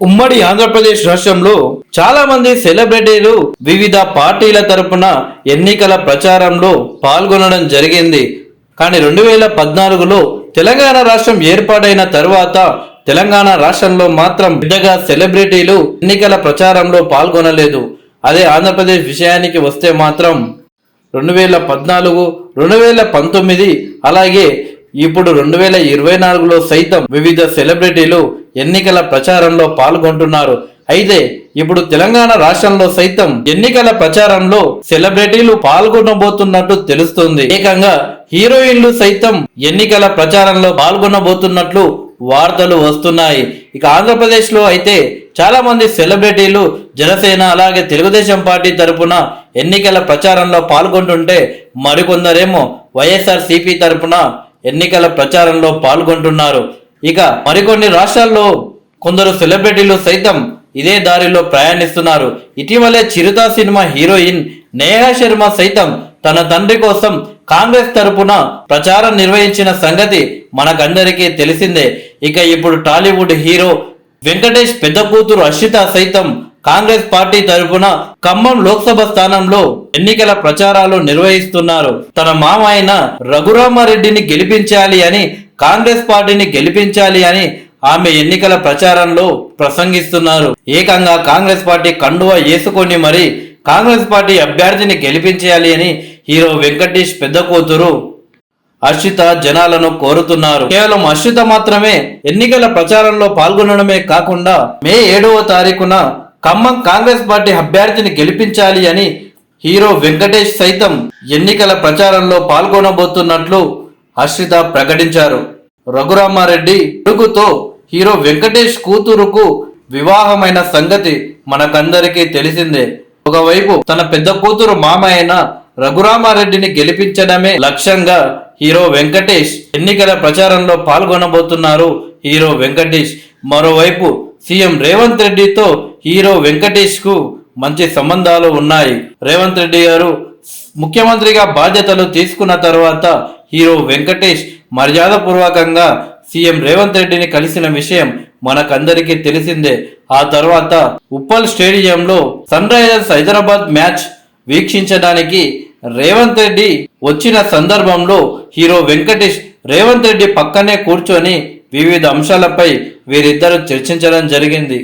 ఉమ్మడి ఆంధ్రప్రదేశ్ రాష్ట్రంలో చాలా మంది సెలబ్రిటీలు వివిధ పార్టీల తరపున ఎన్నికల ప్రచారంలో పాల్గొనడం జరిగింది. కానీ 2014లో తెలంగాణ రాష్ట్రం ఏర్పాటైన తర్వాత తెలంగాణ రాష్ట్రంలో మాత్రం పెద్దగా సెలబ్రిటీలు ఎన్నికల ప్రచారంలో పాల్గొనలేదు. అదే ఆంధ్రప్రదేశ్ విషయానికి వస్తే మాత్రం 2014, 2019 అలాగే ఇప్పుడు 2024లో సైతం వివిధ సెలబ్రిటీలు ఎన్నికల ప్రచారంలో పాల్గొంటున్నారు. అయితే ఇప్పుడు తెలంగాణ రాష్ట్రంలో సైతం ఎన్నికల ప్రచారంలో సెలబ్రిటీలు పాల్గొనబోతున్నట్టు తెలుస్తుంది. ఏకంగా హీరోయిన్లు సైతం ఎన్నికల ప్రచారంలో పాల్గొనబోతున్నట్లు వార్తలు వస్తున్నాయి. ఇక ఆంధ్రప్రదేశ్ లో అయితే చాలా మంది సెలబ్రిటీలు జనసేన అలాగే తెలుగుదేశం పార్టీ తరపున ఎన్నికల ప్రచారంలో పాల్గొంటుంటే మరికొందరేమో వైఎస్ఆర్సీపీ తరపున ఎన్నికల ప్రచారంలో పాల్గొంటున్నారు. ఇక మరికొన్ని రాష్ట్రాల్లో కొందరు సెలబ్రిటీలు సైతం ఇదే దారిలో ప్రయాణిస్తున్నారు. ఇటీవలే చిరుత సినిమా హీరోయిన్ నేహా శర్మ సైతం తన తండ్రి కోసం కాంగ్రెస్ తరపున ప్రచారం నిర్వహించిన సంగతి మనకందరికీ తెలిసిందే. ఇక ఇప్పుడు టాలీవుడ్ హీరో వెంకటేష్ పెద్ద కూతురు అర్షిత సైతం కాంగ్రెస్ పార్టీ తరపున ఖమ్మం లోక్సభ స్థానంలో ఎన్నికల ప్రచారాలు నిర్వహిస్తున్నారు. తన మామ అయిన రఘురామారెడ్డిని గెలిపించాలి అని, కాంగ్రెస్ పార్టీని గెలిపించాలి అని ఆమె ఎన్నికల ప్రచారంలో ప్రసంగిస్తున్నారు. ఏకంగా కాంగ్రెస్ పార్టీ కండువా వేసుకొని మరి కాంగ్రెస్ పార్టీ అభ్యర్థిని గెలిపించాలి అని హీరో వెంకటేష్ పెద్ద కూతురు హర్షిత జనాలను కోరుతున్నారు. కేవలం హర్షిత మాత్రమే ఎన్నికల ప్రచారంలో పాల్గొనడమే కాకుండా మే 7వ తారీఖున ఖమ్మం కాంగ్రెస్ పార్టీ అభ్యర్థిని గెలిపించాలి అని హీరో వెంకటేష్ సైతం ఎన్నికల ప్రచారంలో పాల్గొనబోతున్నట్లు హర్షిత ప్రకటించారు. రఘురామారెడ్డి కొడుకుతో హీరో వెంకటేష్ కూతురుకు వివాహమైన సంగతి మనకందరికీ తెలిసిందే. ఒకవైపు తన పెద్ద కూతురు మామ అయిన రఘురామారెడ్డిని గెలిపించడమే లక్ష్యంగా హీరో వెంకటేష్ ఎన్నికల ప్రచారంలో పాల్గొనబోతున్నారు. హీరో వెంకటేష్ మరోవైపు సీఎం రేవంత్ రెడ్డితో హీరో వెంకటేష్ కు మంచి సంబంధాలు ఉన్నాయి. రేవంత్ రెడ్డి గారు ముఖ్యమంత్రిగా బాధ్యతలు తీసుకున్న తర్వాత హీరో వెంకటేష్ మర్యాదపూర్వకంగా సీఎం రేవంత్ రెడ్డిని కలిసిన విషయం మనకందరికీ తెలిసిందే. ఆ తర్వాత ఉప్పల్ స్టేడియంలో సన్ రైజర్స్ హైదరాబాద్ మ్యాచ్ వీక్షించడానికి రేవంత్ రెడ్డి వచ్చిన సందర్భంలో హీరో వెంకటేష్ రేవంత్ రెడ్డి పక్కనే కూర్చొని వివిధ అంశాలపై వీరిద్దరూ చర్చించడం జరిగింది.